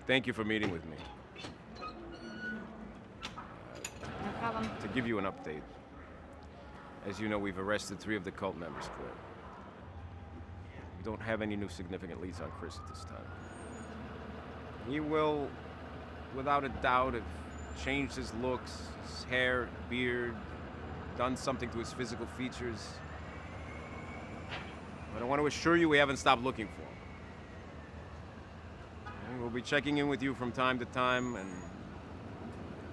Thank you for meeting with me. No problem. To give you an update, as you know, we've arrested 3 of the cult members, Claire. We don't have any new significant leads on Chris at this time. He will, without a doubt, have changed his looks, his hair, beard, done something to his physical features. But I want to assure you we haven't stopped looking for him. And we'll be checking in with you from time to time, and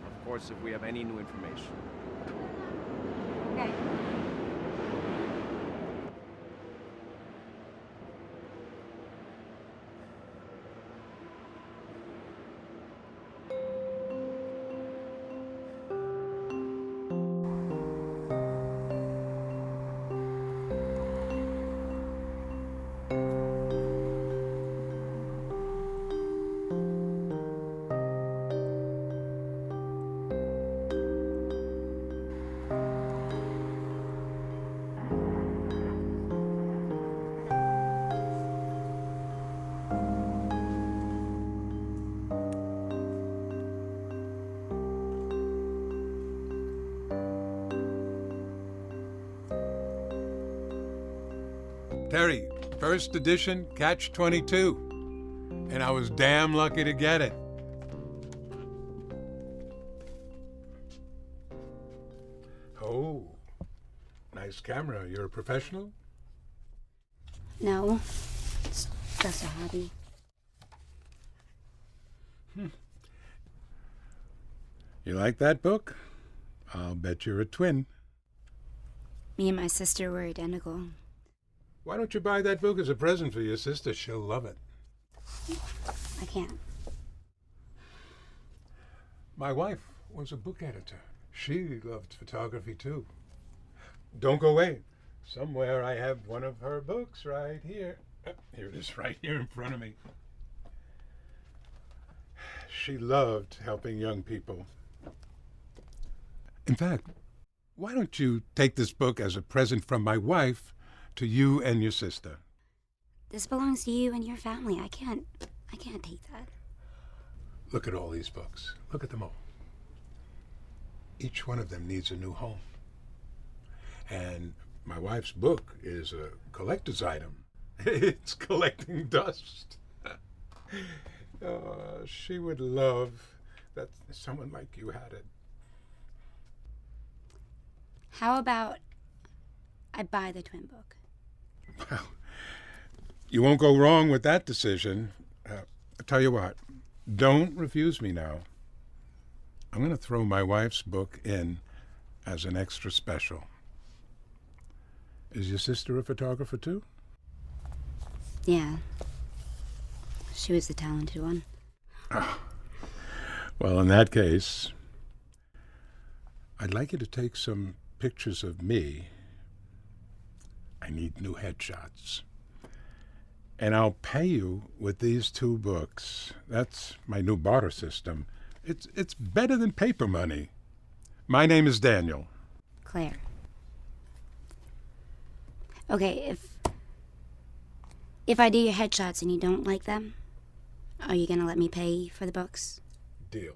of course, if we have any new information. Okay. Terry, first edition, Catch 22. And I was damn lucky to get it. Oh, nice camera. You're a professional? No, it's just a hobby. You like that book? I'll bet you're a twin. Me and my sister were identical. Why don't you buy that book as a present for your sister? She'll love it. I can't. My wife was a book editor. She loved photography too. Don't go away. Somewhere I have one of her books right here. Here it is, right here in front of me. She loved helping young people. In fact, why don't you take this book as a present from my wife to you and your sister? This belongs to you and your family. I can't take that. Look at all these books. Look at them all. Each one of them needs a new home. And my wife's book is a collector's item. It's collecting dust. She would love that someone like you had it. How about I buy the twin book? Well, you won't go wrong with that decision. I'll tell you what, don't refuse me now. I'm going to throw my wife's book in as an extra special. Is your sister a photographer too? Yeah. She was the talented one. Well, in that case, I'd like you to take some pictures of me. I need new headshots. And I'll pay you with these 2 books. That's my new barter system. It's better than paper money. My name is Daniel. Claire. Okay, if I do your headshots and you don't like them, are you gonna let me pay for the books? Deal.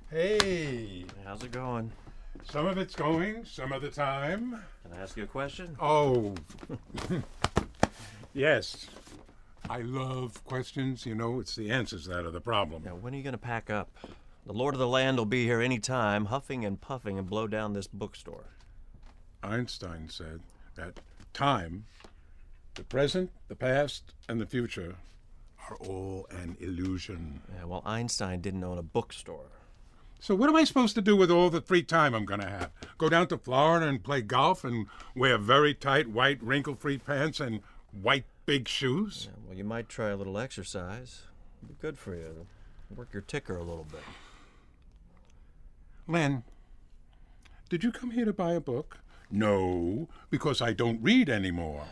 Hey, How's it going? some of it's going, some of the time. Can I ask you a question? Oh, yes. I love questions. You know, it's the answers that are the problem. Now, when are you going to pack up? The Lord of the Land will be here any time, huffing and puffing and blow down this bookstore. Einstein said that time, the present, the past, and the future are all an illusion. Yeah, well, Einstein didn't own a bookstore. So what am I supposed to do with all the free time I'm going to have? Go down to Florida and play golf and wear very tight white wrinkle-free pants and white big shoes? Yeah, well, you might try a little exercise. It'd be good for you. Work your ticker a little bit. Len, did you come here to buy a book? No, because I don't read anymore.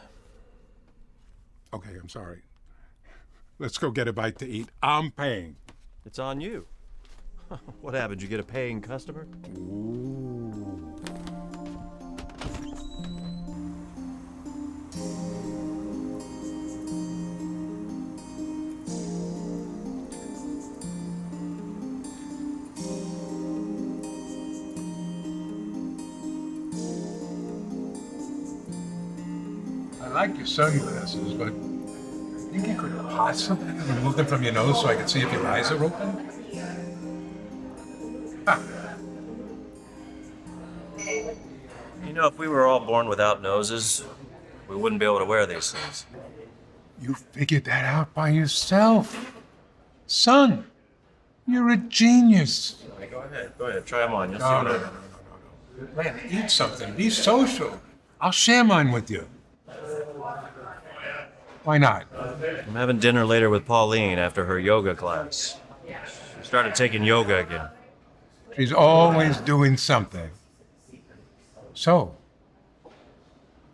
Okay, I'm sorry. Let's go get a bite to eat. I'm paying. It's on you. What happened? You get a paying customer? Ooh. I like your sunglasses, but I think you could possibly remove them from your nose so I could see if your eyes are open. You know, if we were all born without noses, we wouldn't be able to wear these things. You figured that out by yourself. Son, you're a genius. Go ahead, try them on. You'll see No, what no, I no, no, no, no. Len, eat something. Be social. I'll share mine with you. Why not? I'm having dinner later with Pauline after her yoga class. She started taking yoga again. She's always doing something. So,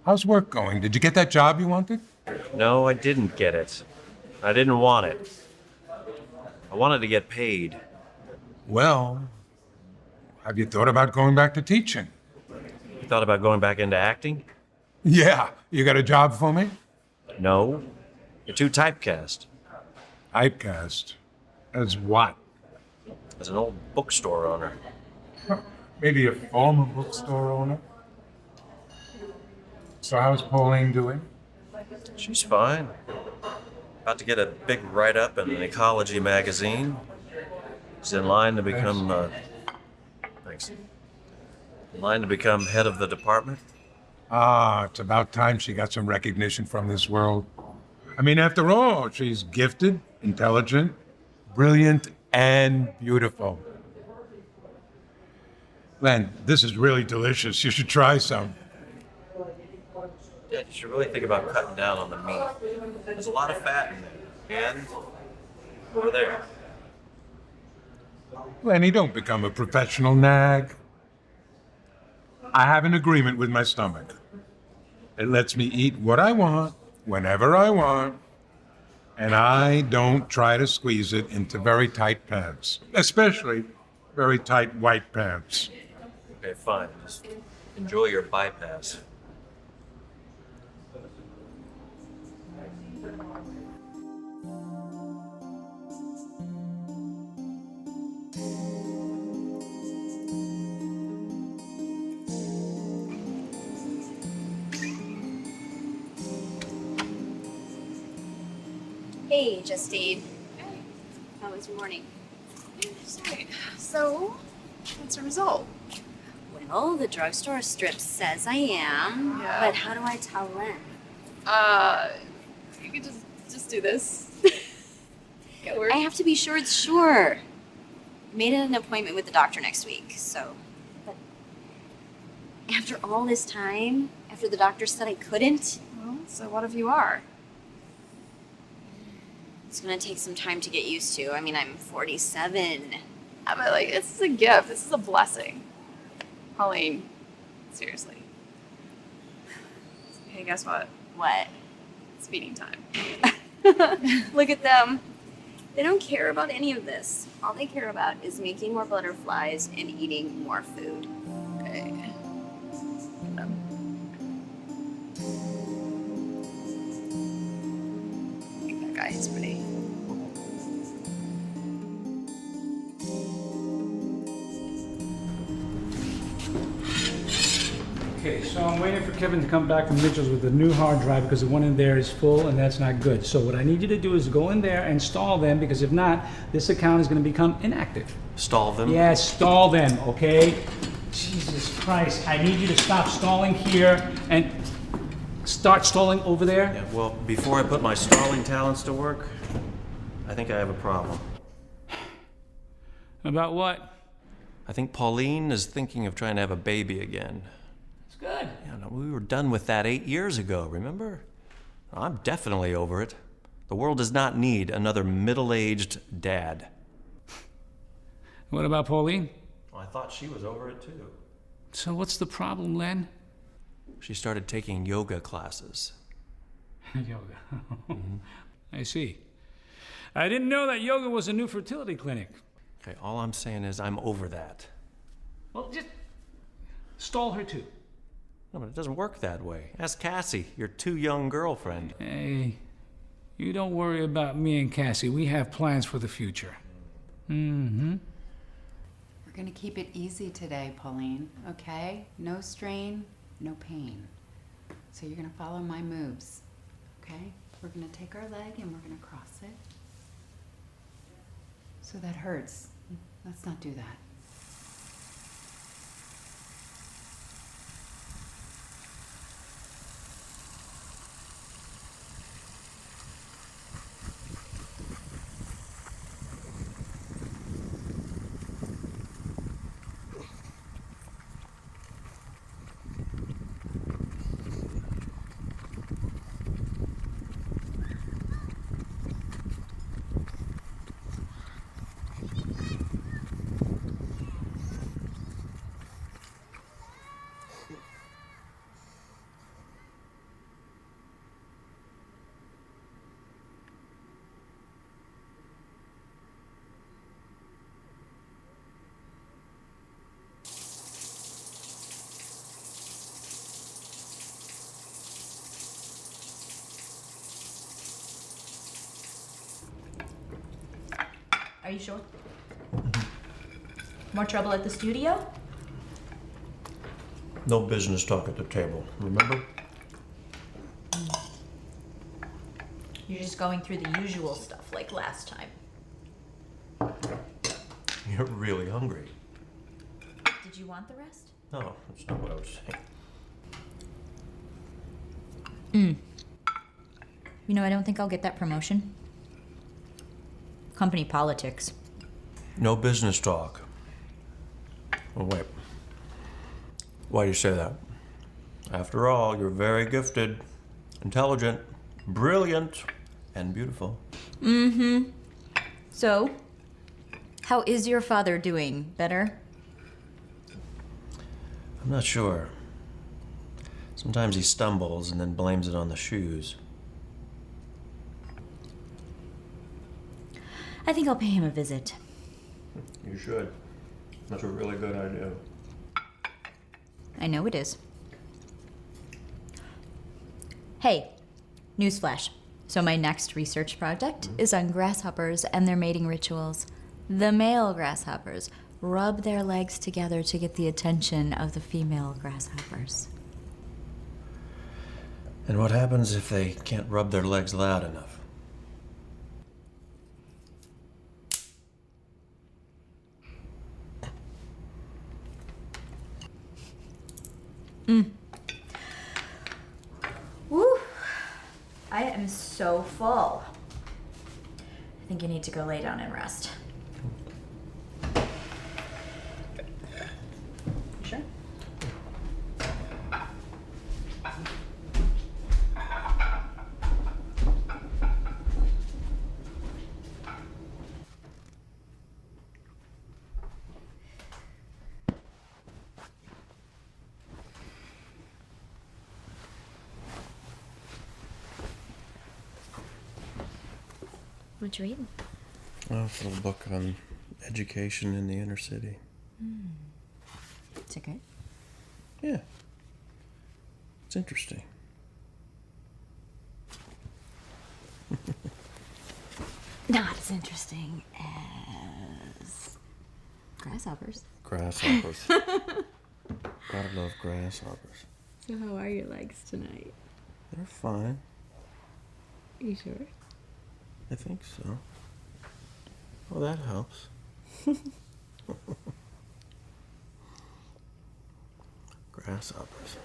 how's work going? Did you get that job you wanted? No, I didn't get it. I didn't want it. I wanted to get paid. Well, have you thought about going back to teaching? You thought about going back into acting? Yeah. You got a job for me? No. You're too typecast. Typecast. As what? As an old bookstore owner. Maybe a former bookstore owner? So how's Pauline doing? She's fine. About to get a big write-up in an ecology magazine. She's in line to become, thanks. In line to become head of the department. Ah, it's about time she got some recognition from this world. I mean, after all, she's gifted, intelligent, brilliant, and beautiful. Len, this is really delicious. You should try some. Yeah, you should really think about cutting down on the meat. There's a lot of fat in there. And over there. Lenny, don't become a professional nag. I have an agreement with my stomach. It lets me eat what I want, whenever I want, and I don't try to squeeze it into very tight pants, especially very tight white pants. Okay, fine. Just enjoy your bypass. Hey, Justine. Hey. How was your morning? Sorry. So, what's the result? Well, the drugstore strip says I am, Yeah. but how do I tell Len? You could just do this. Get work. I have to be sure it's sure. Made an appointment with the doctor next week, so. But after all this time, after the doctor said I couldn't, Well, so what if you are? it's gonna take some time to get used to. I mean, I'm 47. Yeah, but like, this is a gift. This is a blessing. Pauline, seriously. Hey, guess what? What? It's feeding time. Look at them. They don't care about any of this. All they care about is making more butterflies and eating more food. Okay. I think that guy is pretty. Okay, so I'm waiting for Kevin to come back from Mitchell's with a new hard drive because the one in there is full and that's not good. So what I need you to do is go in there and stall them, because if not, this account is going to become inactive. Stall them. Yeah, stall them, okay? Jesus Christ, I need you to stop stalling here and start stalling over there. Yeah, well, before I put my stalling talents to work, I think I have a problem. About what? I think Pauline is thinking of trying to have a baby again. It's good. Yeah, no, we were done with that 8 years ago, remember? I'm definitely over it. The world does not need another middle-aged dad. What about Pauline? Well, I thought she was over it too. So what's the problem, Len? She started taking yoga classes. Yoga. I see. I didn't know that yoga was a new fertility clinic. Okay, all I'm saying is I'm over that. Well, just stall her too. No, but it doesn't work that way. Ask Cassie, your too young girlfriend. Hey, you don't worry about me and Cassie. We have plans for the future. Mm-hmm. We're gonna keep it easy today, Pauline, okay? No strain, no pain. So you're gonna follow my moves, okay? We're gonna take our leg and we're gonna cross it. So that hurts. Let's not do that. Are you sure? More trouble at the studio? No business talk at the table, remember? You're just going through the usual stuff like last time. You're really hungry. Did you want the rest? No, that's not what I was saying. You know, I don't think I'll get that promotion. Company politics. No business talk. Oh, wait. Why do you say that? After all, you're very gifted, intelligent, brilliant, and beautiful. So, how is your father doing? Better? I'm not sure. Sometimes he stumbles and then blames it on the shoes. I think I'll pay him a visit. You should. That's a really good idea. I know it is. Hey, newsflash. So my next research project is on grasshoppers and their mating rituals. The male grasshoppers rub their legs together to get the attention of the female grasshoppers. And what happens if they can't rub their legs loud enough? Woo! I am so full. I think you need to go lay down and rest. You sure? What you reading? Oh, it's a little book on education in the inner city. It's okay. Yeah. It's interesting. Not as interesting as grasshoppers. Grasshoppers. Gotta love grasshoppers. So how are your legs tonight? They're fine. You sure? I think so. Well, that helps. Grasshoppers.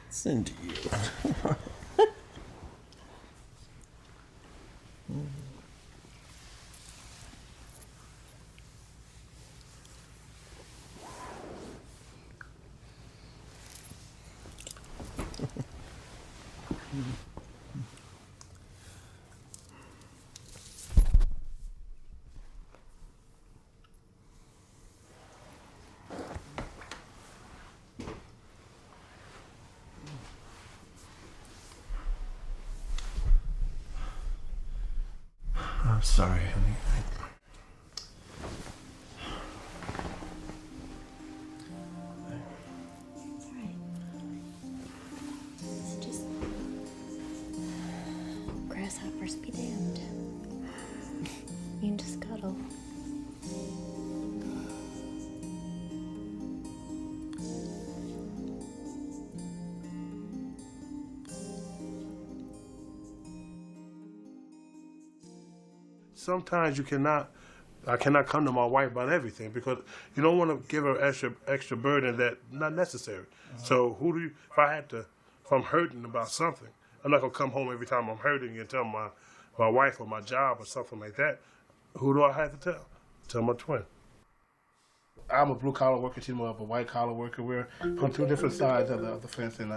It's into you. sorry, honey. It's alright. It's just. Grasshoppers be damned. You can just cuddle. Sometimes I cannot come to my wife about everything because you don't want to give her extra burden that not necessary. So if I'm hurting about something, I'm not gonna come home every time I'm hurting and tell my wife or my job or something like that. Who do I have to tell? Tell my twin. I'm a blue collar worker, she's more of a white collar worker. We're on two different sides of the fence, and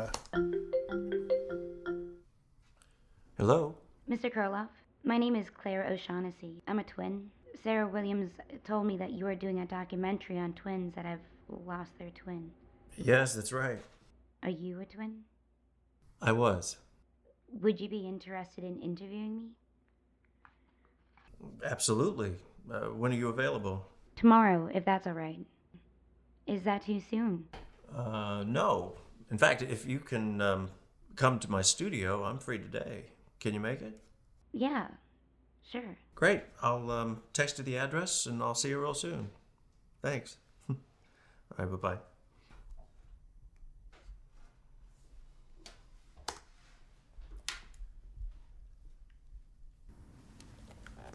Hello? Mr. Kurloff, my name is Claire O'Shaughnessy. I'm a twin. Sarah Williams told me that you are doing a documentary on twins that have lost their twin. Yes, that's right. Are you a twin? I was. Would you be interested in interviewing me? Absolutely. When are you available? Tomorrow, if that's all right. Is that too soon? No. In fact, if you can come to my studio, I'm free today. Can you make it? Yeah, sure. Great. I'll text you the address and I'll see you real soon. Thanks. All right, bye-bye.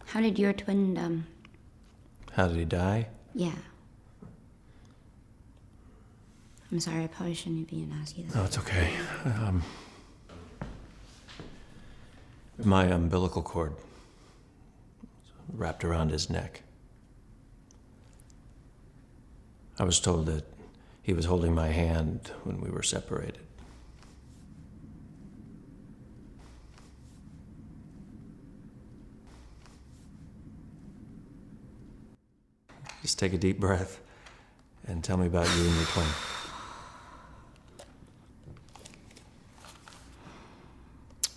How did your twin, How did he die? Yeah. I'm sorry, I probably shouldn't even ask you that. Oh, it's okay. My umbilical cord wrapped around his neck. I was told that he was holding my hand when we were separated. Just take a deep breath and tell me about you and your twin.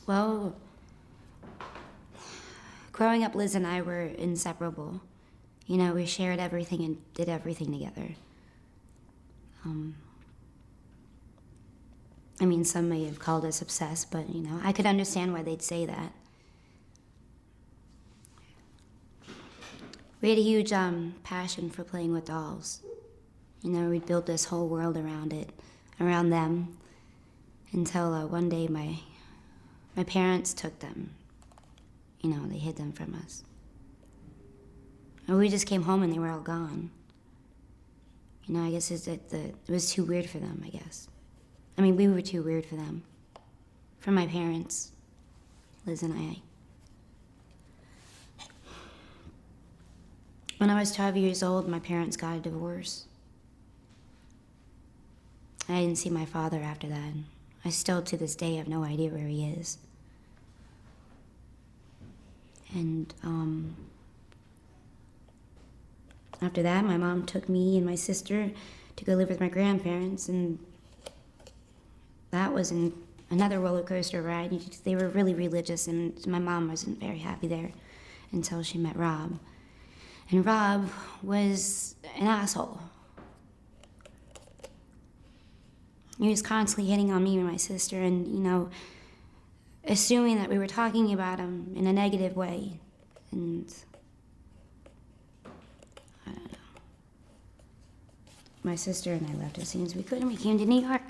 Well, growing up, Liz and I were inseparable. You know, we shared everything and did everything together. I mean, some may have called us obsessed, but, you know, I could understand why they'd say that. We had a huge passion for playing with dolls. You know, we'd built this whole world around it, around them, until one day my parents took them. You know, they hid them from us. And we just came home and they were all gone. You know, I guess it was too weird for them, I guess. I mean, we were too weird for them. For my parents, Liz and I. When I was 12 years old, my parents got a divorce. I didn't see my father after that. I still, to this day, have no idea where he is. And after that, my mom took me and my sister to go live with my grandparents, and that was another roller coaster ride. They were really religious, and my mom wasn't very happy there until she met Rob. And Rob was an asshole. He was constantly hitting on me and my sister, and, you know, assuming that we were talking about him in a negative way. And I don't know. My sister and I left as soon as we could, and we came to New York.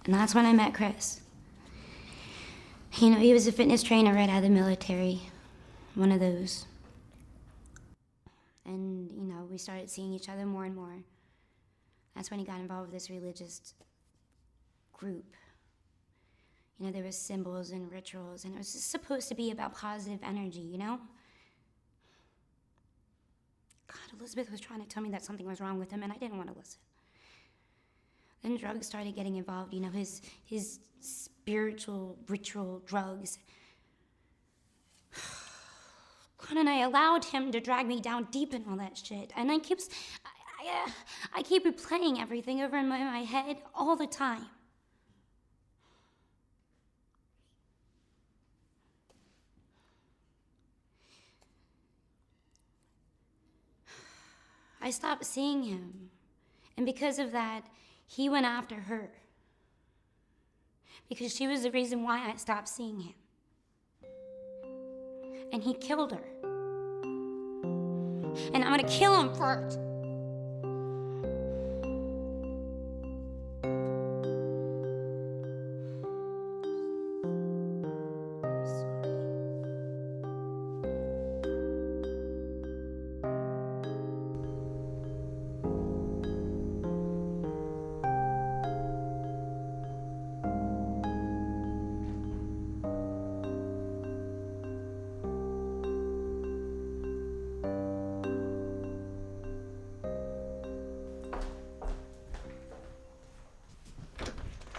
And that's when I met Chris. You know, he was a fitness trainer right out of the military, one of those. And, you know, we started seeing each other more and more. That's when he got involved with this religious group. You know, there was symbols and rituals, and it was just supposed to be about positive energy, you know? God, Elizabeth was trying to tell me that something was wrong with him, and I didn't want to listen. Then drugs started getting involved, you know, his spiritual ritual drugs. God, and I allowed him to drag me down deep in all that shit. And I keep replaying everything over in my head all the time. I stopped seeing him. And because of that, he went after her. Because she was the reason why I stopped seeing him. And he killed her. And I'm gonna kill him first.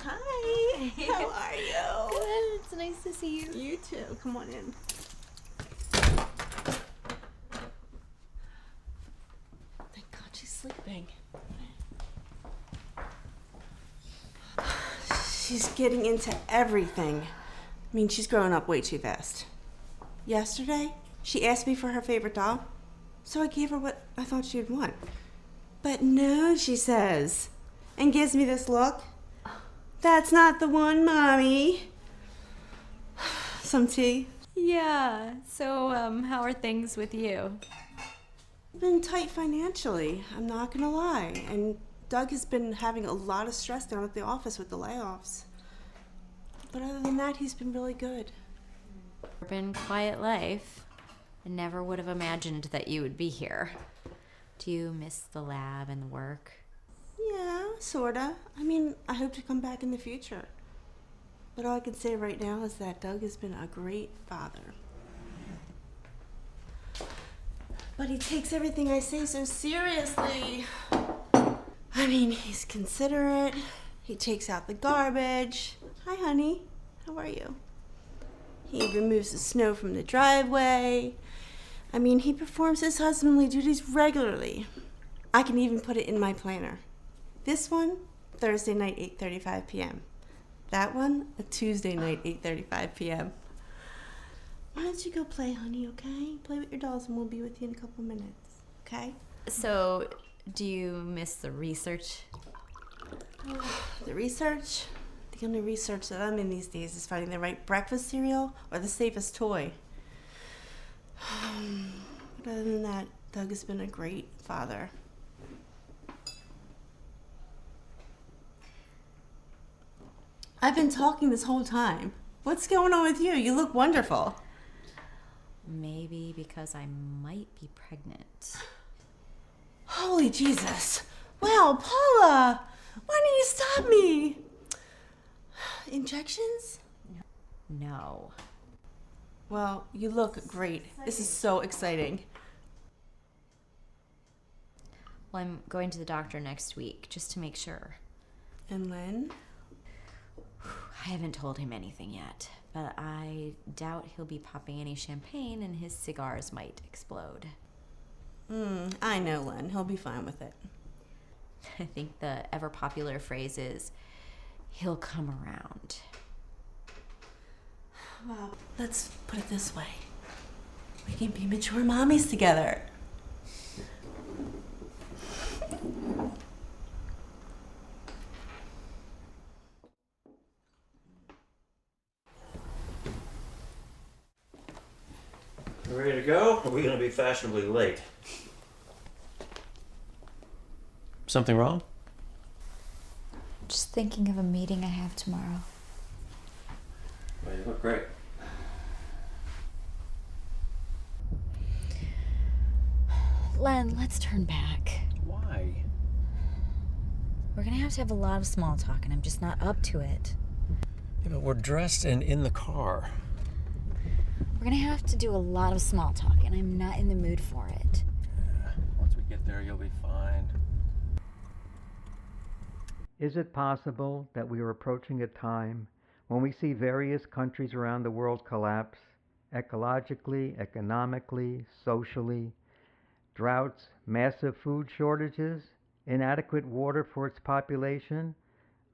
Hi. How are you? Good. It's nice to see you. You too. Come on in. Thank God she's sleeping. She's getting into everything. I mean, she's growing up way too fast. Yesterday, she asked me for her favorite doll, so I gave her what I thought she'd want. But no, she says, and gives me this look. That's not the one, Mommy. Some tea? Yeah. So, how are things with you? Been tight financially, I'm not gonna lie. And Doug has been having a lot of stress down at the office with the layoffs. But other than that, he's been really good. Been quiet life. I never would have imagined that you would be here. Do you miss the lab and the work? Yeah, sorta. I mean, I hope to come back in the future. But all I can say right now is that Doug has been a great father. But he takes everything I say so seriously. I mean, he's considerate. He takes out the garbage. Hi, honey. How are you? He removes the snow from the driveway. I mean, he performs his husbandly duties regularly. I can even put it in my planner. This one, Thursday night, 8:35 p.m. That one, a Tuesday night, 8:35 p.m. Why don't you go play, honey, okay? Play with your dolls and we'll be with you in a couple minutes, okay? So, do you miss the research? The research? The only research that I'm in these days is finding the right breakfast cereal or the safest toy. But other than that, Doug has been a great father. I've been talking this whole time. What's going on with you? You look wonderful. Maybe because I might be pregnant. Holy Jesus. Wow, Paula! Why didn't you stop me? Injections? No. Well, you look great. This is so exciting. Well, I'm going to the doctor next week just to make sure. And Len? I haven't told him anything yet, but I doubt he'll be popping any champagne and his cigars might explode. I know Len. He'll be fine with it. I think the ever popular phrase is, he'll come around. Well, let's put it this way. We can be mature mommies together. Ready to go? Or are we going to be fashionably late? Something wrong? Just thinking of a meeting I have tomorrow. Well, you look great. Len, let's turn back. Why? We're gonna have to have a lot of small talk, and I'm just not up to it. Yeah, but we're dressed and in the car. We're gonna have to do a lot of small talk, and I'm not in the mood for it. Once we get there, you'll be fine. Is it possible that we are approaching a time when we see various countries around the world collapse, ecologically, economically, socially, droughts, massive food shortages, inadequate water for its population,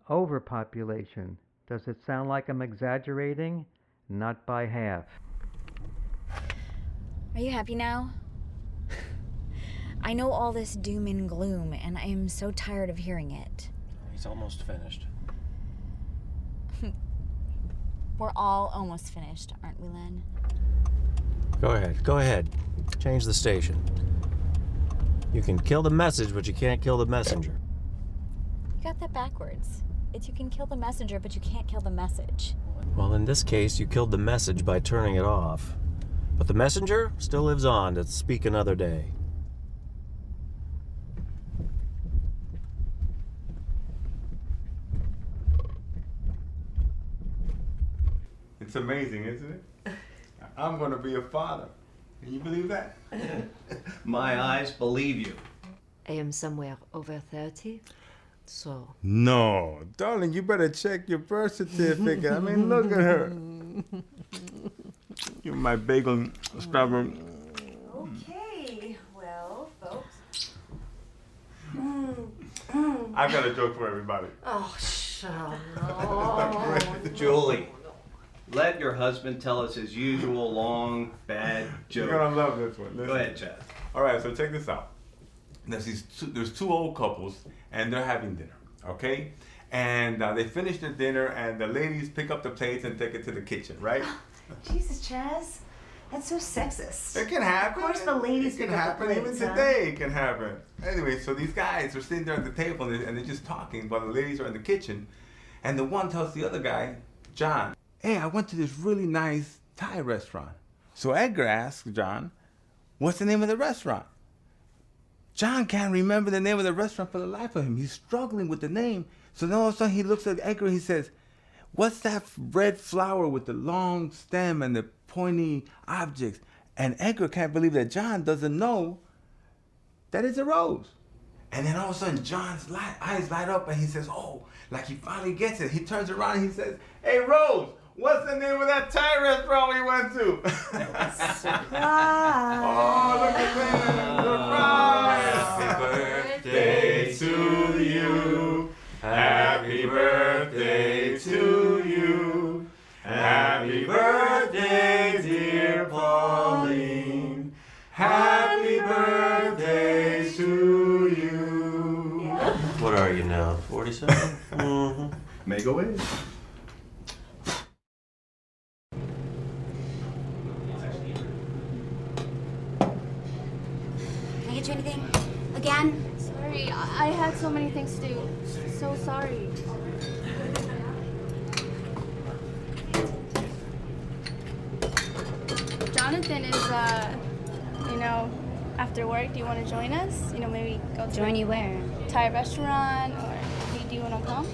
overpopulation? Does it sound like I'm exaggerating? Not by half. Are you happy now? I know all this doom and gloom, and I am so tired of hearing it. He's almost finished. We're all almost finished, aren't we, Len? Go ahead. Change the station. You can kill the message, but you can't kill the messenger. You got that backwards. It's you can kill the messenger, but you can't kill the message. Well, in this case, you killed the message by turning it off. But the messenger still lives on to speak another day. It's amazing, isn't it? I'm gonna be a father. Can you believe that? My eyes believe you. I am somewhere over 30, so... No, darling, you better check your birth certificate. I mean, look at her. You're my bagel stubborn. Okay, well, folks. I've got a joke for everybody. Oh, Charlotte. Julie, let your husband tell us his usual long, bad joke. You're gonna love this one. Listen. Go ahead, Chad. All right, so check this out. There's two old couples, and they're having dinner, okay? And they finish their dinner, and the ladies pick up the plates and take it to the kitchen, right? Jesus, Chaz. That's so sexist. It can happen. Of course the ladies It can pick up the happen. Even plates, huh? today it can happen. Anyway, so these guys are sitting there at the table, and they're just talking while the ladies are in the kitchen. And the one tells the other guy, John, hey, I went to this really nice Thai restaurant. So Edgar asks John, what's the name of the restaurant? John can't remember the name of the restaurant for the life of him. He's struggling with the name. So then all of a sudden he looks at Edgar and he says, what's that red flower with the long stem and the pointy objects? And Edgar can't believe that John doesn't know that it's a rose. And then all of a sudden John's eyes light up and he says, oh, like he finally gets it. He turns around and he says, hey, Rose, what's the name of that Thai restaurant we went to? Oh, look at that. Surprise. Happy birthday to you. Happy birthday to you. Happy birthday, dear Pauline. Happy birthday to you. What are you now, 47? Mm-hmm. Make a wish. Can I get you anything? Again? Sorry, I had so many things to do. So sorry. Jonathan is, after work, do you want to join us? Maybe go to Join you where? a Thai restaurant, or do you want to come?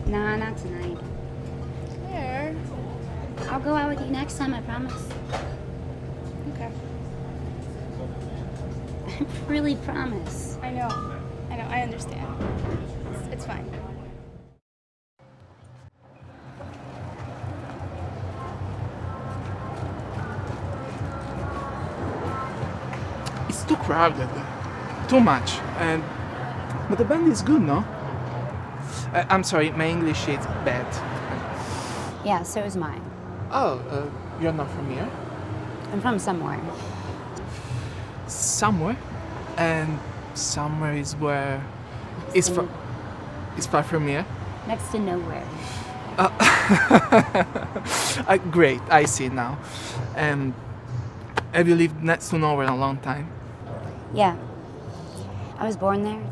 Nah, not tonight. Sure. I'll go out with you next time, I promise. Okay. I really promise. I know, I understand. It's fine. It's too crowded, too much, but the band is good, no? I'm sorry, my English is bad. Yeah, so is mine. Oh, you're not from here? I'm from somewhere. Somewhere, and somewhere is where it's far from here. Next to nowhere. Great, I see now. Have you lived next to nowhere a long time? Yeah. I was born there.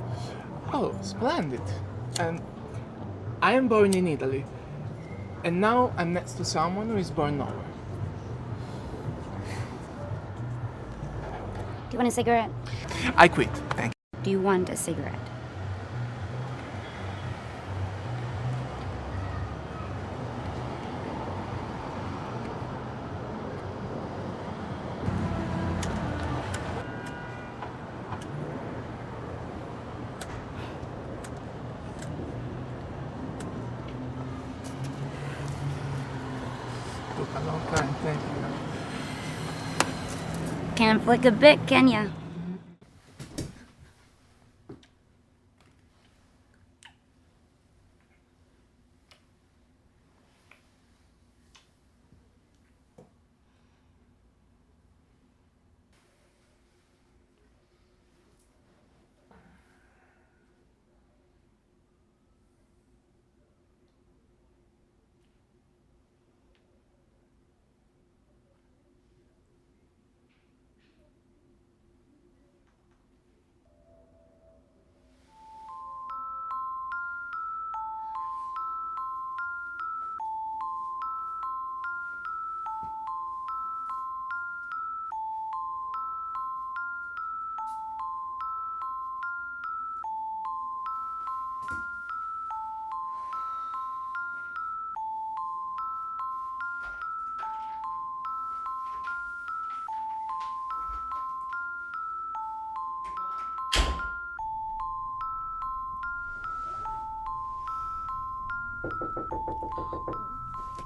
Oh, splendid. And I am born in Italy. And now I'm next to someone who is born nowhere. Do you want a cigarette? I quit, thank you. Do you want a cigarette? Took a long time, thank you. Can't flick a bit, can ya?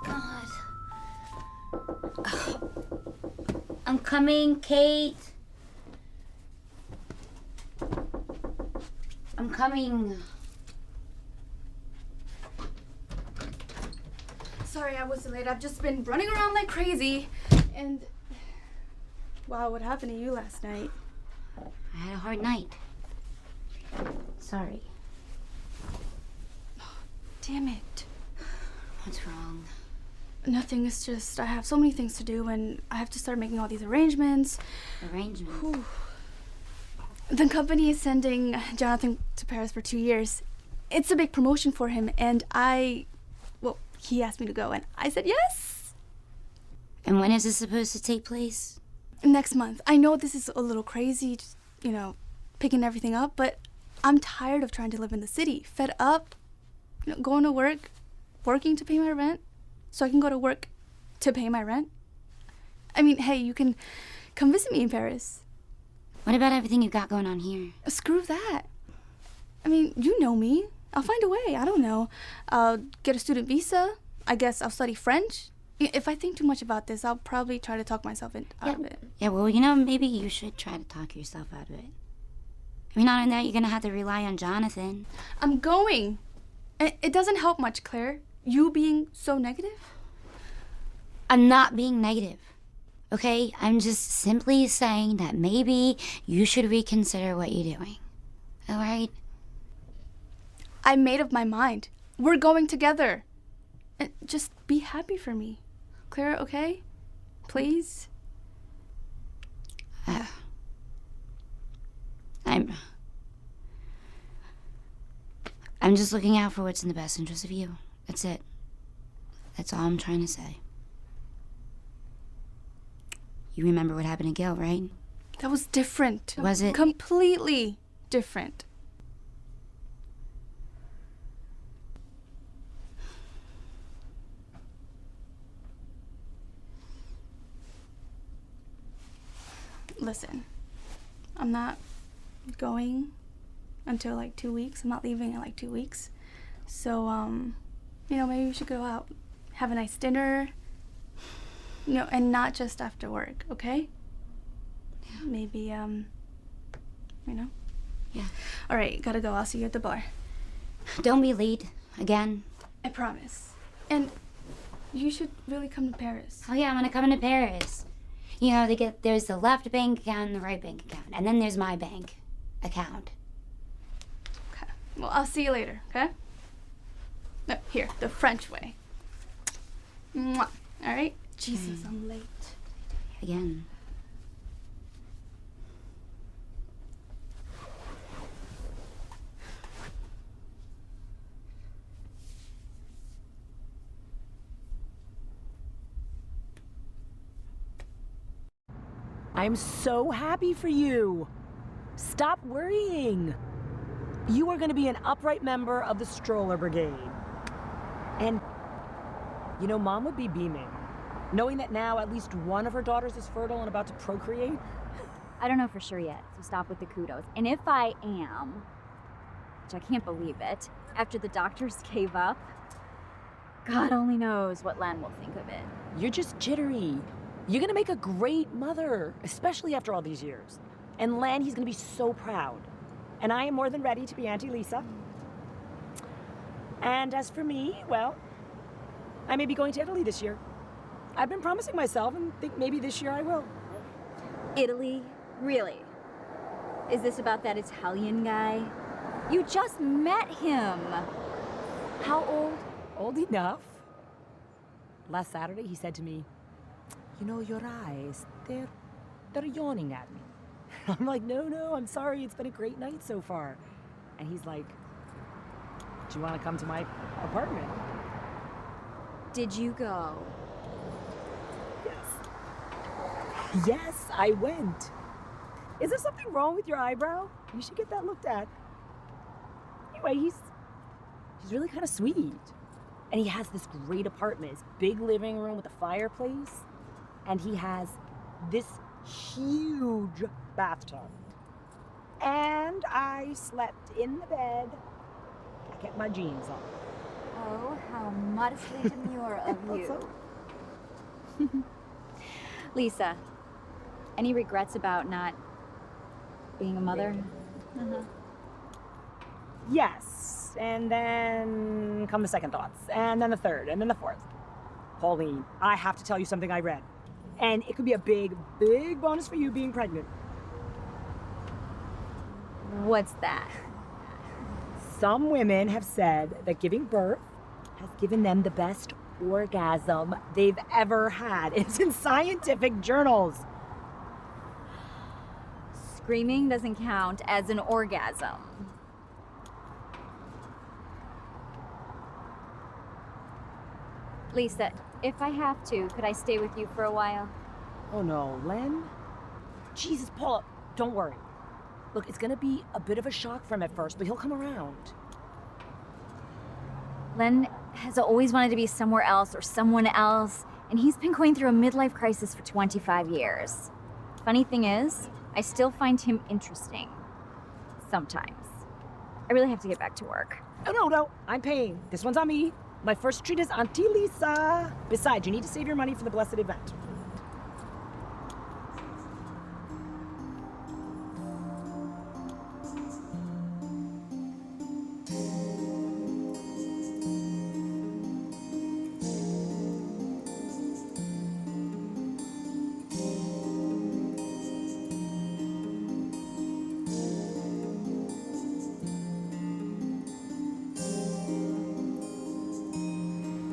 God. I'm coming, Kate. I'm coming. Sorry I was late. I've just been running around like crazy. And wow, what happened to you last night? I had a hard night. Sorry. Damn it. What's wrong? Nothing. It's just I have so many things to do and I have to start making all these arrangements. Arrangements? Whew. The company is sending Jonathan to Paris for 2 years. It's a big promotion for him and he asked me to go and I said yes. And when is this supposed to take place? Next month. I know this is a little crazy, just, picking everything up, but I'm tired of trying to live in the city. Fed up, going to work, working to pay my rent, so I can go to work to pay my rent. I mean, hey, you can come visit me in Paris. What about everything you got going on here? Screw that. I mean, you know me. I'll find a way. I don't know. I'll get a student visa. I guess I'll study French. If I think too much about this, I'll probably try to talk myself out of it. Yeah, well, maybe you should try to talk yourself out of it. I mean, not only that, you're gonna have to rely on Jonathan. I'm going. It doesn't help much, Claire. You being so negative. I'm not being negative, okay? I'm just simply saying that maybe you should reconsider what you're doing, all right? I made up my mind. We're going together. Just be happy for me. Claire, okay? Please? I'm just looking out for what's in the best interest of you. That's it. That's all I'm trying to say. You remember what happened to Gil, right? That was different. Was it? Completely different. Listen, I'm not going until like 2 weeks. I'm not leaving in like 2 weeks. So, maybe we should go out, have a nice dinner, and not just after work, okay? Yeah. Maybe, Yeah. All right, gotta go. I'll see you at the bar. Don't be late again. I promise. And you should really come to Paris. Oh, yeah, I'm gonna come into Paris. There's the left bank account and the right bank account. And then there's my bank account. Okay. Well, I'll see you later, okay? No, here, the French way. Mwah. All right? Jesus, I'm late. Again. I'm so happy for you. Stop worrying. You are going to be an upright member of the stroller brigade. And, Mom would be beaming, knowing that now at least one of her daughters is fertile and about to procreate. I don't know for sure yet, so stop with the kudos. And if I am, which I can't believe it, after the doctors gave up, God only knows what Len will think of it. You're just jittery. You're gonna make a great mother, especially after all these years. And Len, he's gonna be so proud. And I am more than ready to be Auntie Lisa. And as for me, well, I may be going to Italy this year. I've been promising myself and think maybe this year I will. Italy? Really? Is this about that Italian guy? You just met him. How old? Old enough. Last Saturday, he said to me, your eyes, they're yawning at me. I'm like, no, I'm sorry. It's been a great night so far. And he's like, do you want to come to my apartment? Did you go? Yes, I went. Is there something wrong with your eyebrow? You should get that looked at. Anyway, he's really kind of sweet. And he has this great apartment, this big living room with a fireplace. And he has this huge bathtub. And I slept in the bed. I kept my jeans on. Oh, how modestly demure of you. Lisa, any regrets about not being a mother? Uh-huh. Yes, and then come the second thoughts, and then the third, and then the fourth. Pauline, I have to tell you something I read. And it could be a big, big bonus for you being pregnant. What's that? Some women have said that giving birth has given them the best orgasm they've ever had. It's in scientific journals. Screaming doesn't count as an orgasm. Lisa, if I have to, could I stay with you for a while? Oh no, Len? Jesus, Paula, don't worry. Look, it's gonna be a bit of a shock for him at first, but he'll come around. Len has always wanted to be somewhere else or someone else, and he's been going through a midlife crisis for 25 years. Funny thing is, I still find him interesting. Sometimes. I really have to get back to work. Oh, no, I'm paying. This one's on me. My first treat is Auntie Lisa. Besides, you need to save your money for the blessed event.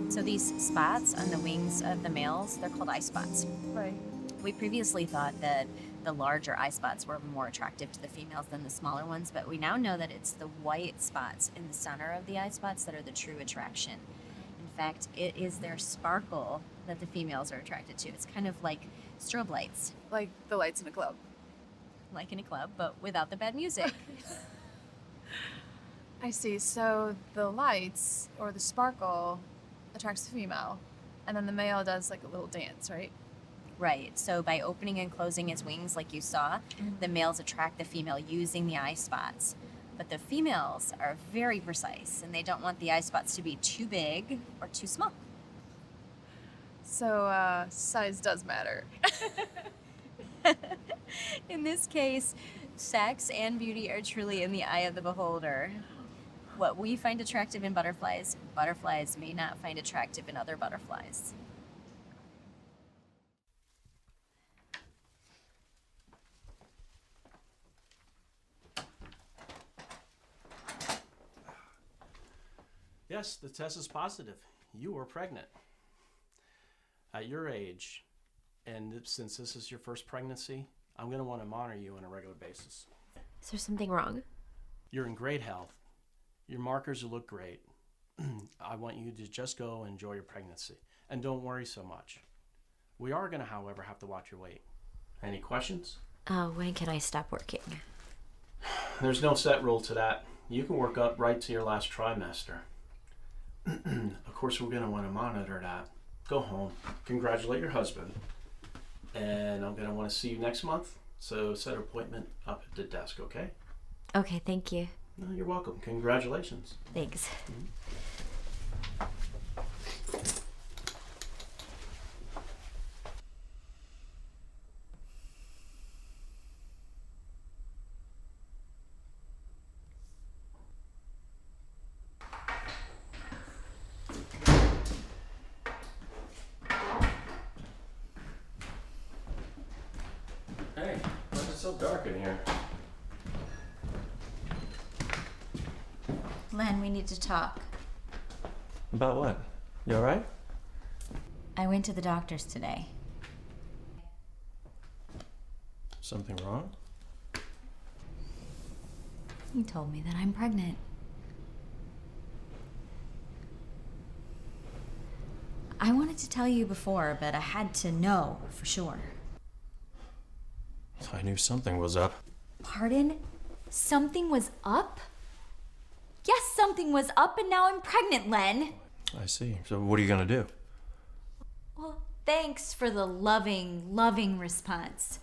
So these spots on the wings of the males, they're called eye spots. Right. We previously thought that the larger eye spots were more attractive to the females than the smaller ones, but we now know that it's the white spots in the center of the eye spots that are the true attraction. In fact, it is their sparkle that the females are attracted to. It's kind of like strobe lights. Like the lights in a club. Like in a club, but without the bad music. I see. So the lights or the sparkle attracts the female, and then the male does like a little dance, right? Right. So by opening and closing his wings like you saw, the males attract the female using the eye spots. But the females are very precise, and they don't want the eye spots to be too big or too small. So size does matter. In this case, sex and beauty are truly in the eye of the beholder. What we find attractive in butterflies, butterflies may not find attractive in other butterflies. Yes, the test is positive. You were pregnant. At your age, and since this is your first pregnancy, I'm going to want to monitor you on a regular basis. Is there something wrong? You're in great health. Your markers look great. I want you to just go and enjoy your pregnancy. And don't worry so much. We are going to, however, have to watch your weight. Any questions? When can I stop working? There's no set rule to that. You can work up right to your last trimester. Of course, we're going to want to monitor that. Go home, congratulate your husband, and I'm going to want to see you next month. So set an appointment up at the desk, okay? Okay, thank you. No, you're welcome. Congratulations. Thanks. Hey, why is it so dark in here? Len, we need to talk. About what? You all right? I went to the doctor's today. Something wrong? He told me that I'm pregnant. I wanted to tell you before, but I had to know for sure. I knew something was up. Pardon? Something was up? Yes, something was up, and now I'm pregnant, Len. I see. So what are you going to do? Well, thanks for the loving response.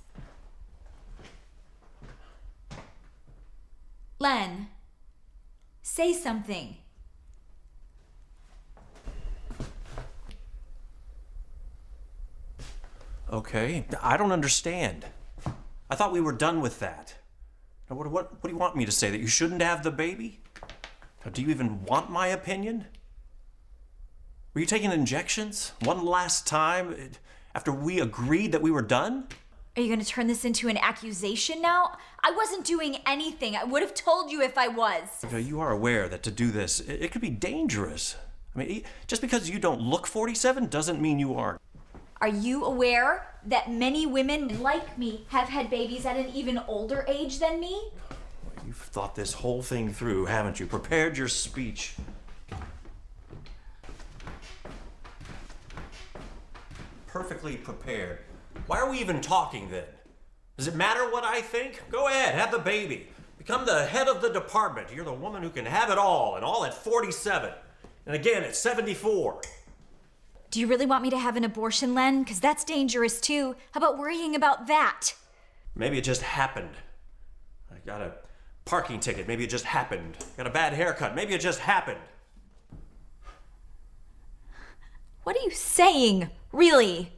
Len, say something. Okay, I don't understand. I thought we were done with that. Now, what do you want me to say? That you shouldn't have the baby? Now, do you even want my opinion? Were you taking injections one last time after we agreed that we were done? Are you going to turn this into an accusation now? I wasn't doing anything. I would have told you if I was. You know, you are aware that to do this, it could be dangerous. I mean, just because you don't look 47 doesn't mean you aren't. Are you aware that many women like me have had babies at an even older age than me? You've thought this whole thing through, haven't you? Prepared your speech. Perfectly prepared. Why are we even talking then? Does it matter what I think? Go ahead, have the baby. Become the head of the department. You're the woman who can have it all, and all at 47. And again at 74. Do you really want me to have an abortion, Len? Because that's dangerous too. How about worrying about that? Maybe it just happened. I got a parking ticket. Maybe it just happened. Got a bad haircut. Maybe it just happened. What are you saying? Really?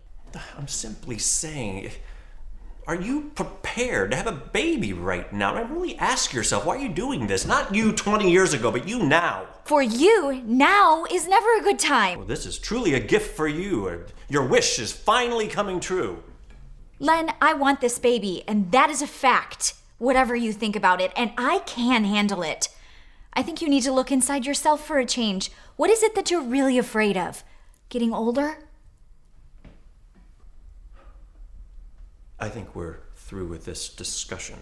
I'm simply saying, are you prepared to have a baby right now? I really ask yourself, why are you doing this? Not you 20 years ago, but you now. For you, now is never a good time. Well, this is truly a gift for you. Your wish is finally coming true. Len, I want this baby, and that is a fact. Whatever you think about it, and I can handle it. I think you need to look inside yourself for a change. What is it that you're really afraid of? Getting older? I think we're through with this discussion.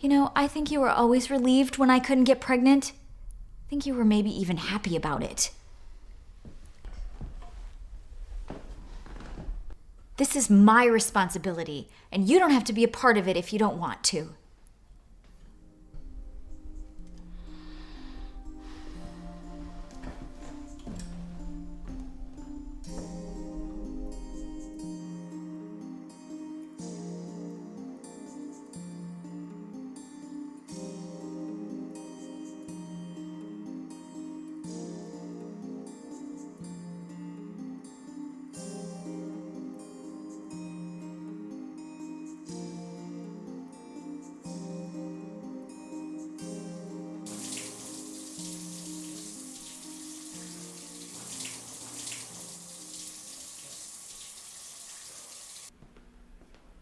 You know, I think you were always relieved when I couldn't get pregnant. I think you were maybe even happy about it. This is my responsibility, and you don't have to be a part of it if you don't want to.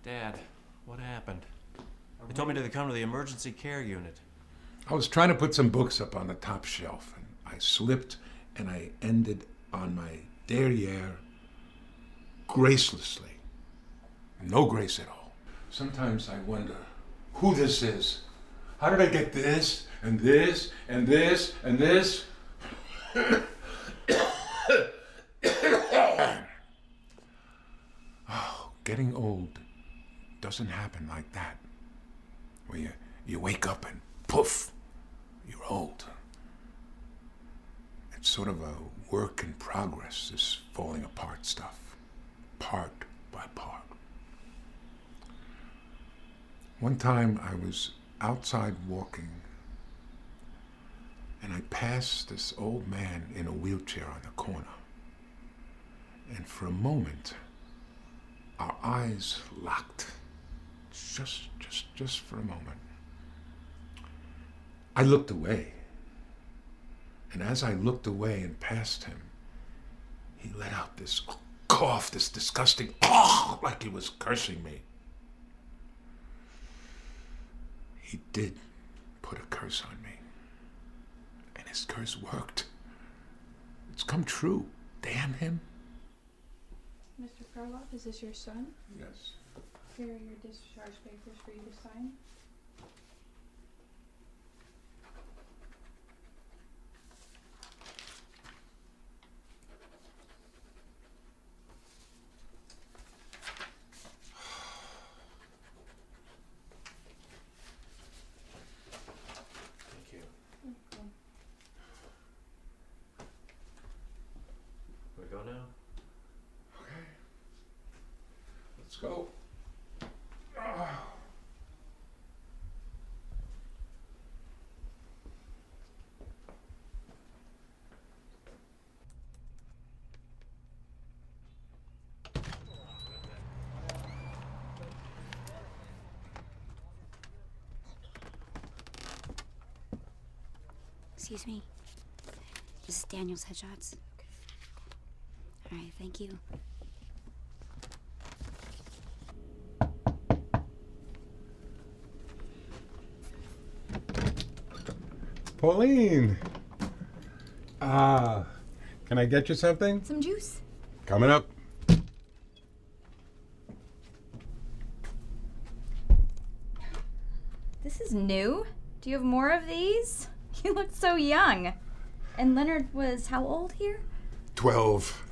Dad, what happened? They told me to come to the emergency care unit. I was trying to put some books up on the top shelf, and I slipped, and I ended on my derriere gracelessly. No grace at all. Sometimes I wonder who this is. How did I get this, and this, and this, and this? Oh, getting old doesn't happen like that. Where you wake up and poof, you're old. It's sort of a work in progress, this falling apart stuff, part by part. One time I was outside walking, and I passed this old man in a wheelchair on the corner. And for a moment, our eyes locked. Just for a moment. I looked away. And as I looked away and past him, he let out this cough, this disgusting like he was cursing me. He did put a curse on me. And his curse worked. It's come true. Damn him. Mr. Karloff, is this your son? Yes. Here are your discharge papers for you to sign. Thank you. Okay. We go now? Okay. Let's go. Excuse me. This is Daniel's headshots. All right, thank you. Pauline! Can I get you something? Some juice. Coming up. This is new. Do you have more of these? You look so young. And Leonard was how old here? 12.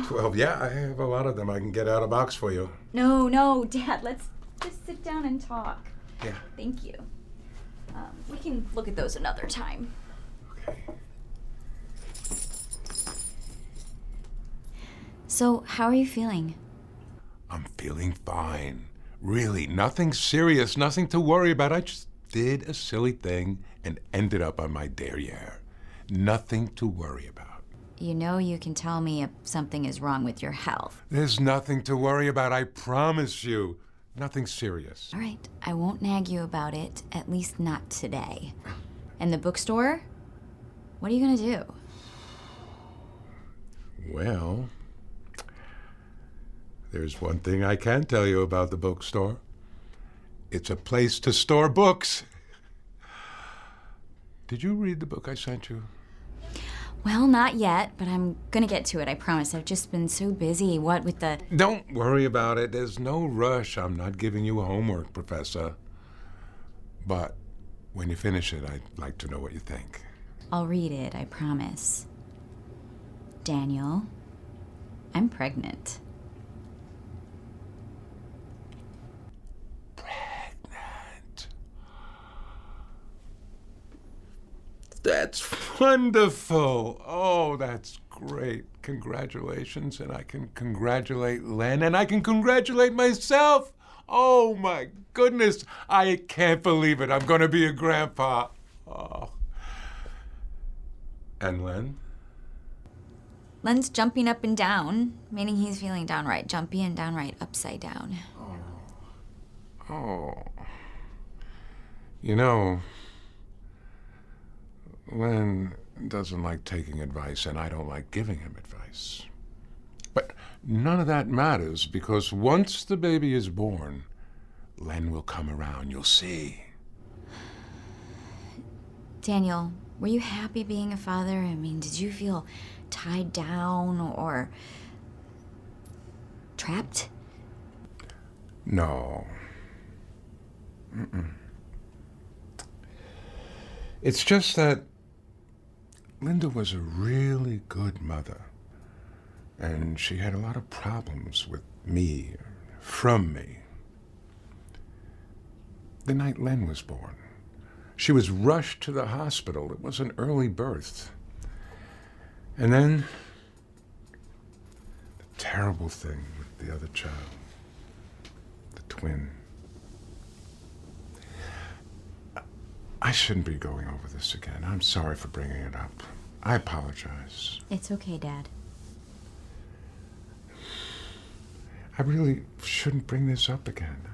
12. Yeah, I have a lot of them. I can get out a box for you. No, Dad. Let's just sit down and talk. Yeah. Thank you. We can look at those another time. So, how are you feeling? I'm feeling fine. Really, nothing serious, nothing to worry about. I just did a silly thing and ended up on my derriere. Nothing to worry about. You know you can tell me if something is wrong with your health. There's nothing to worry about, I promise you. Nothing serious. All right, I won't nag you about it, at least not today. And the bookstore? What are you gonna do? Well, there's one thing I can tell you about the bookstore. It's a place to store books. Did you read the book I sent you? Well, not yet, but I'm gonna get to it, I promise. I've just been so busy, what with the... Don't worry about it. There's no rush. I'm not giving you homework, Professor. But when you finish it, I'd like to know what you think. I'll read it, I promise. Daniel, I'm pregnant. That's wonderful. Oh, that's great. Congratulations. And I can congratulate Len, and I can congratulate myself. Oh, my goodness. I can't believe it. I'm going to be a grandpa. Oh. And Len? Len's jumping up and down, meaning he's feeling downright jumpy and downright upside down. Oh. You know, Len doesn't like taking advice, and I don't like giving him advice. But none of that matters, because once the baby is born, Len will come around, you'll see. Daniel, were you happy being a father? I mean, did you feel tied down or trapped? No. Mm-mm. It's just that Linda was a really good mother, and she had a lot of problems with me, from me. The night Len was born, she was rushed to the hospital. It was an early birth. And then, the terrible thing with the other child, the twin. I shouldn't be going over this again. I'm sorry for bringing it up. I apologize. It's okay, Dad. I really shouldn't bring this up again.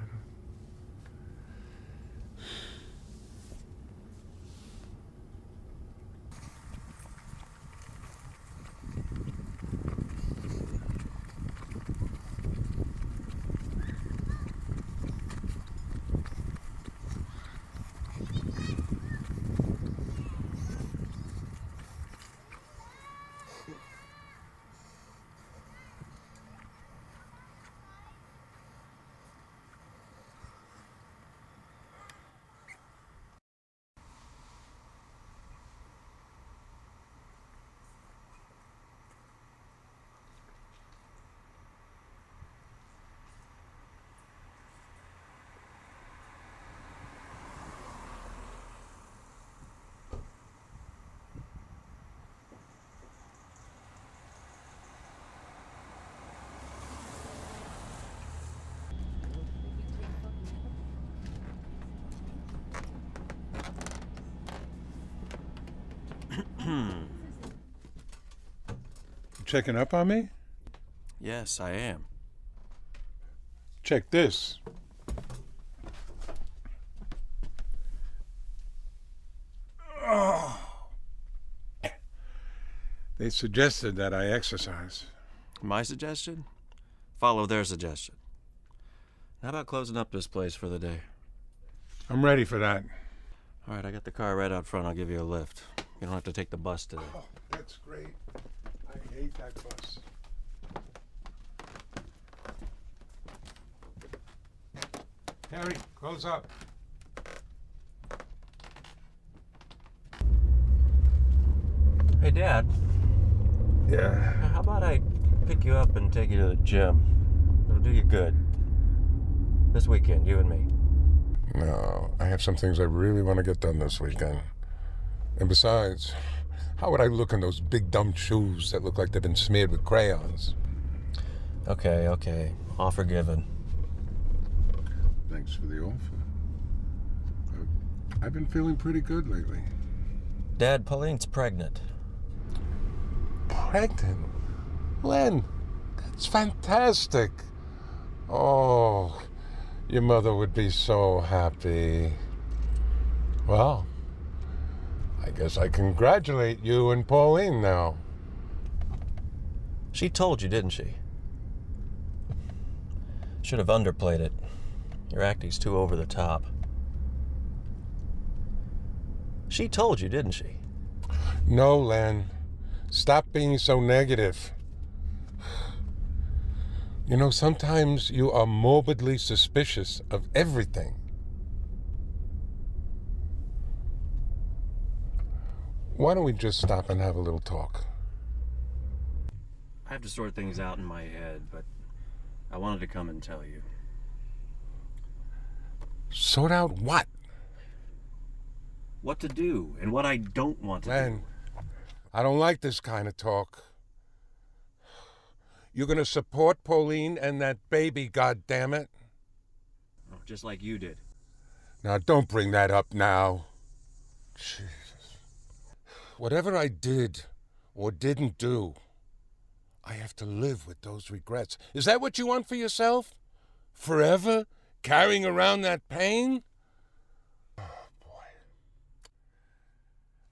Checking up on me? Yes, I am. Check this. Oh, They suggested that I exercise. My suggestion? Follow their suggestion. How about closing up this place for the day? I'm ready for that. All right, I got the car right out front. I'll give you a lift. You don't have to take the bus today. Oh, that's great. I hate that bus. Harry, close up. Hey, Dad. Yeah. How about I pick you up and take you to the gym? It'll do you good. This weekend, you and me. No, I have some things I really want to get done this weekend. And besides, how would I look in those big dumb shoes that look like they've been smeared with crayons? Okay. All forgiven. Thanks for the offer. I've been feeling pretty good lately. Dad, Pauline's pregnant. Pregnant? Len, that's fantastic. Oh, your mother would be so happy. Well, I guess I congratulate you and Pauline now. She told you, didn't she? Should have underplayed it. Your acting's too over the top. She told you, didn't she? No, Len. Stop being so negative. You know, sometimes you are morbidly suspicious of everything. Why don't we just stop and have a little talk? I have to sort things out in my head, but I wanted to come and tell you. Sort out what? What to do and what I don't want to Len, I don't like this kind of talk. You're gonna support Pauline and that baby, goddammit. do. Just like you did. Now, don't bring that up now. Jesus. Whatever I did or didn't do, I have to live with those regrets. Is that what you want for yourself? Forever? Carrying around that pain? Oh, boy.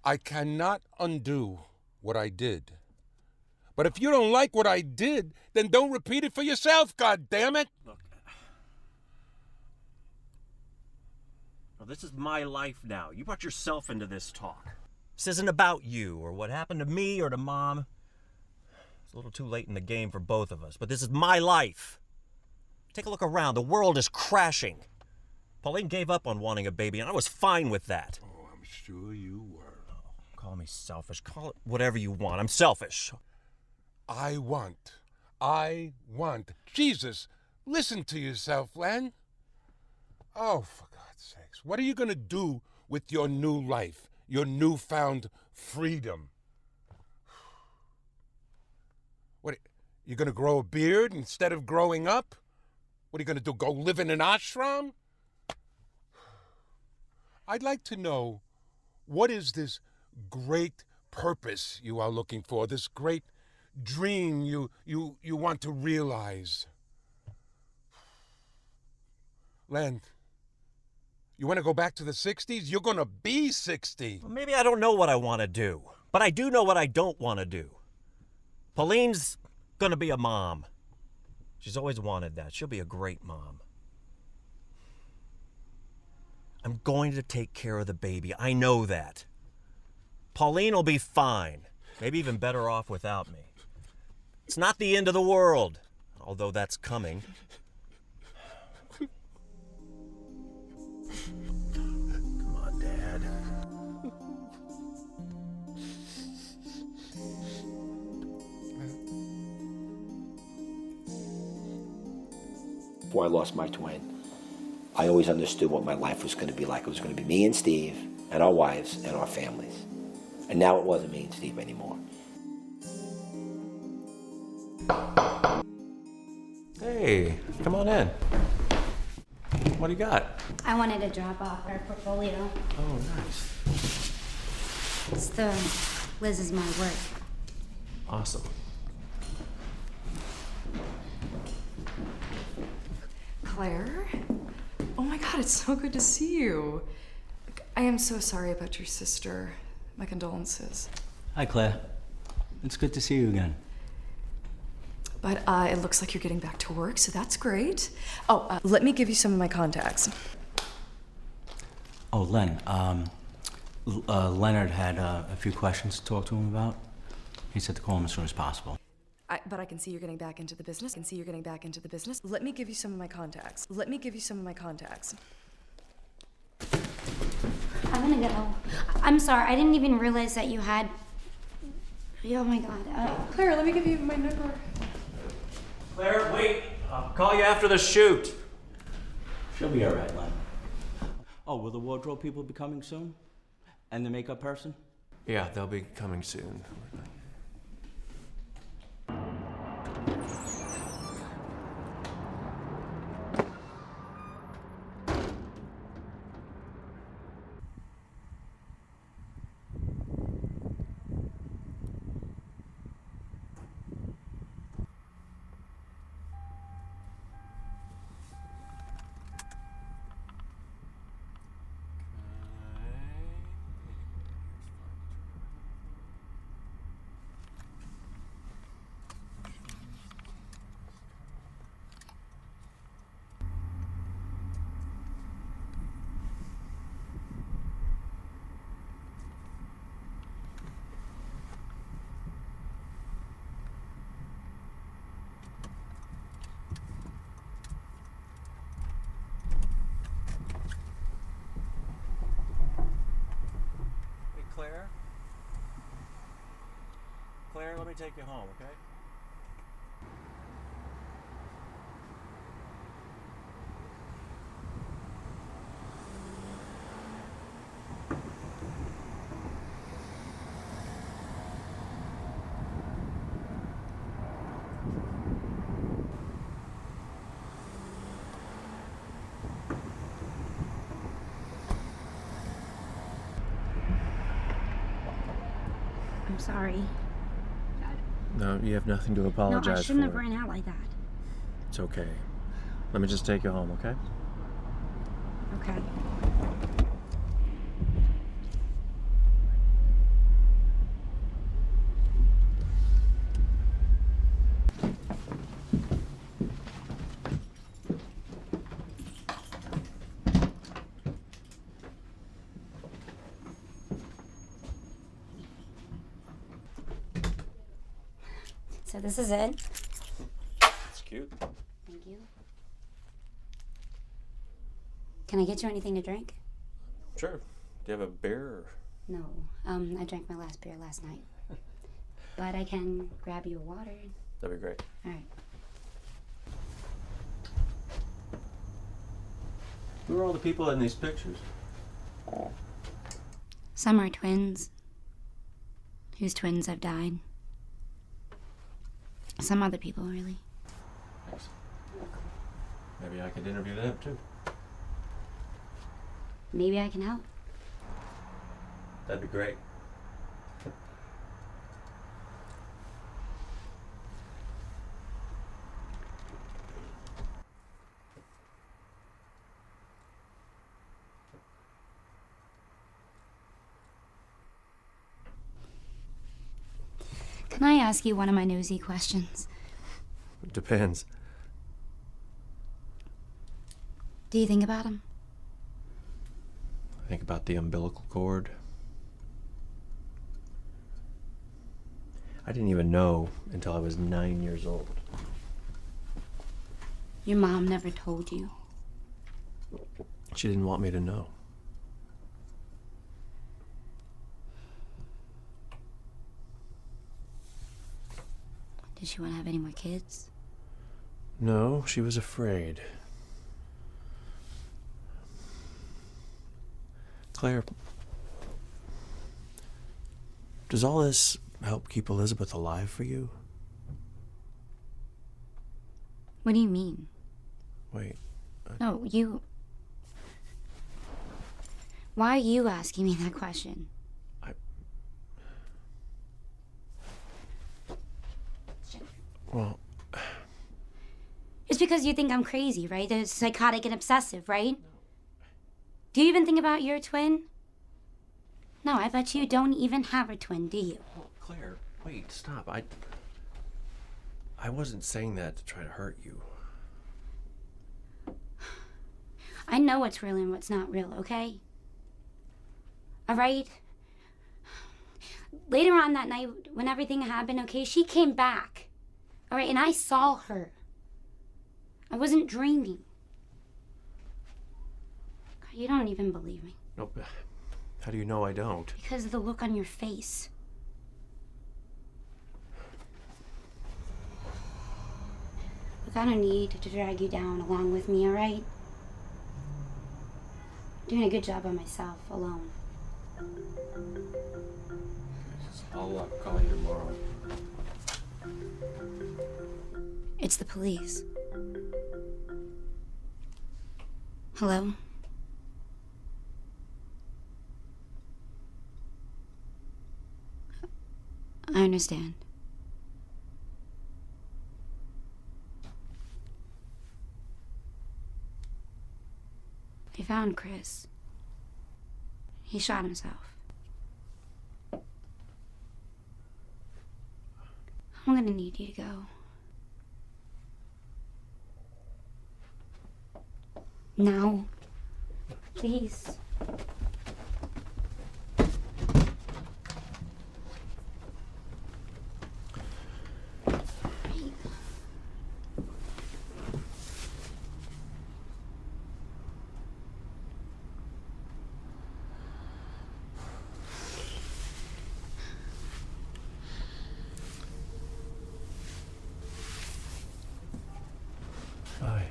I cannot undo what I did. But if you don't like what I did, then don't repeat it for yourself, goddammit! Look. Well, this is my life now. You brought yourself into this talk. This isn't about you or what happened to me or to Mom. It's a little too late in the game for both of us, but this is my life. Take a look around. The world is crashing. Pauline gave up on wanting a baby, and I was fine with that. Oh, I'm sure you were. Call me selfish. Call it whatever you want. I'm selfish. I want. Jesus, listen to yourself, Len. Oh, for God's sakes. What are you going to do with your new life, your newfound freedom? What, you going to grow a beard instead of growing up? What are you going to do, go live in an ashram? I'd like to know, what is this great purpose you are looking for, this great dream you want to realize? Len, you want to go back to the 60s? You're going to be 60. Well, maybe I don't know what I want to do, but I do know what I don't want to do. Pauline's going to be a mom. She's always wanted that. She'll be a great mom. I'm going to take care of the baby. I know that. Pauline will be fine. Maybe even better off without me. It's not the end of the world, although that's coming. Come on, Dad. Before I lost my twin, I always understood what my life was going to be like. It was going to be me and Steve and our wives and our families. And now it wasn't me and Steve anymore. Hey, come on in. What do you got? I wanted to drop off our portfolio. Oh, nice. Liz is my work. Awesome. Claire? Oh my god, it's so good to see you. I am so sorry about your sister. My condolences. Hi, Claire. It's good to see you again. But it looks like you're getting back to work, so that's great. Oh, let me give you some of my contacts. Oh, Len, Leonard had a few questions to talk to him about. He said to call him as soon as possible. But I can see you're getting back into the business. Let me give you some of my contacts. I'm gonna go. I'm sorry. I didn't even realize that you had. Oh my God. Claire, let me give you my number. Claire, wait. I'll call you after the shoot. She'll be all right, Len. Oh, will the wardrobe people be coming soon? And the makeup person? Yeah, they'll be coming soon. Claire? Claire, let me take you home, okay? I'm sorry. No, you have nothing to No, apologize I shouldn't have for. ran out like that. It's okay. Let me just take you home, okay? Okay. So this is it. It's cute. Thank you. Can I get you anything to drink? Sure. Do you have a beer? Or... No. I drank my last beer last night. But I can grab you a water. That'd be great. All right. Who are all the people in these pictures? Some are twins, whose twins have died. Some other people, really. Thanks. Maybe I could interview them too. Maybe I can help. That'd be great. Can I ask you one of my nosy questions? It depends. Do you think about him? I think about the umbilical cord. I didn't even know until I was 9 years old. Your mom never told you. She didn't want me to know. Did she want to have any more kids? No, she was afraid. Claire, does all this help keep Elizabeth alive for you? What do you mean? Wait. No, you. Why are you asking me that question? Well, It's because you think I'm crazy, right? They're psychotic and obsessive, right? Do you even think about your twin? No, I bet you don't even have a twin, do you? Claire, Wait, stop. I wasn't saying that to try to hurt you. I know what's real and what's not real, okay? All right? Later on that night, when everything happened, okay, she came back. All right, and I saw her. I wasn't dreaming. God, you don't even believe me. Nope. How do you know I don't? Because of the look on your face. Look, I don't need to drag you down along with me, all right? Doing a good job by myself, alone. I'll call you tomorrow. It's the police. Hello? I understand. They found Chris. He shot himself. I'm gonna need you to go. Now. Please. Bye.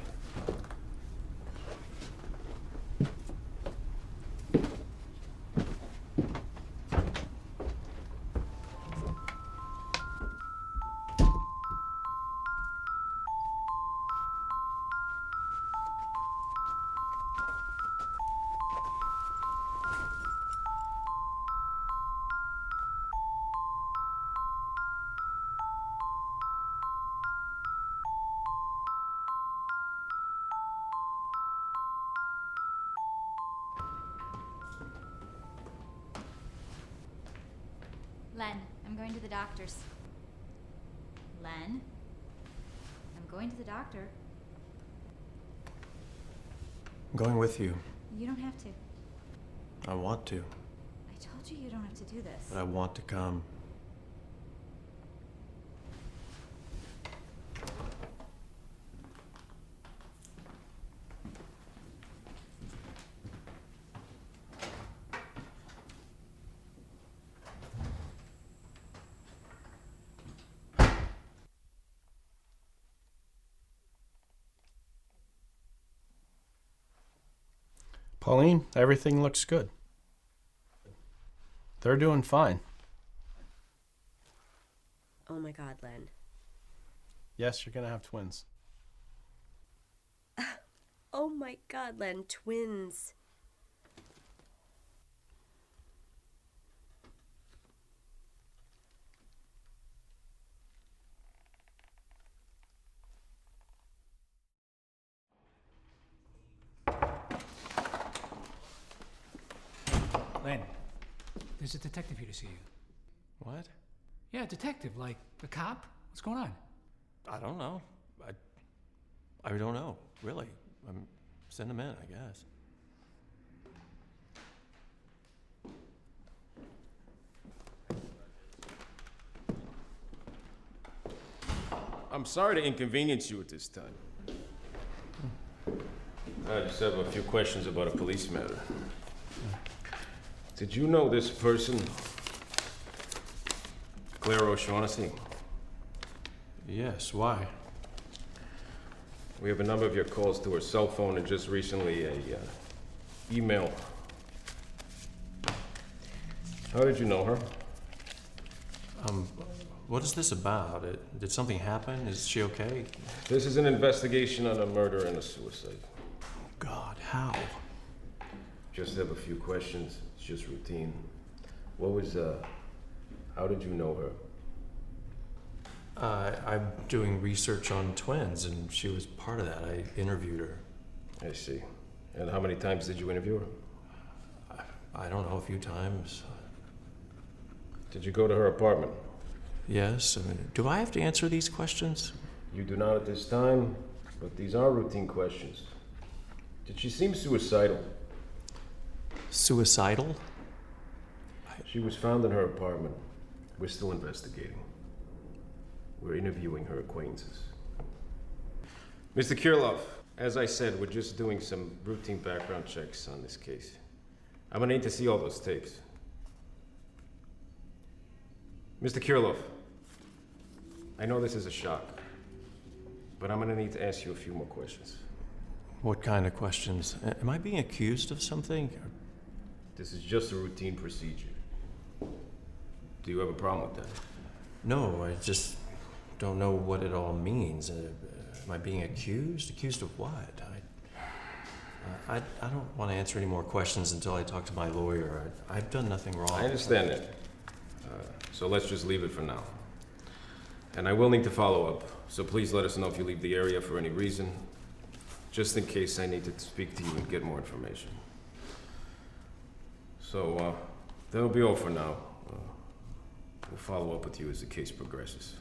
Len, I'm going to the doctor's. Len? I'm going to the doctor. I'm going with you. You don't have to. I want to, I told you you don't have to do this. but I want to come. Pauline, everything looks good. They're doing fine. Oh my God, Len. Yes, you're gonna have twins. Oh my God, Len, twins. Len, there's a detective here to see you. What? Yeah, a detective, like a cop. What's going on? I don't know. I don't know, really. Send them in, I guess. I'm sorry to inconvenience you at this time. I just have a few questions about a police matter. Did you know this person, Claire O'Shaughnessy? Yes, why? We have a number of your calls to her cell phone and just recently a email. How did you know her? What is this about? Did something happen? Is she okay? This is an investigation on a murder and a suicide. God, how? Just have a few questions. It's just routine. How did you know her? I'm doing research on twins, and she was part of that. I interviewed her. I see. And how many times did you interview her? I don't know, a few times. Did you go to her apartment? Yes. Do I have to answer these questions? You do not at this time, but these are routine questions. Did she seem suicidal? Suicidal? She was found in her apartment. We're still investigating. We're interviewing her acquaintances. Mr. Kirloff, as I said, we're just doing some routine background checks on this case. I'm gonna need to see all those tapes. Mr. Kirloff, I know this is a shock, but I'm gonna need to ask you a few more questions. What kind of questions? Am I being accused of something? This is just a routine procedure. Do you have a problem with that? No, I just don't know what it all means. Am I being accused? Accused of what? I don't want to answer any more questions until I talk to my lawyer. I've done nothing wrong. I understand that. So let's just leave it for now. And I will need to follow up, so please let us know if you leave the area for any reason, just in case I need to speak to you and get more information. So that'll be all for now. We'll follow up with you as the case progresses.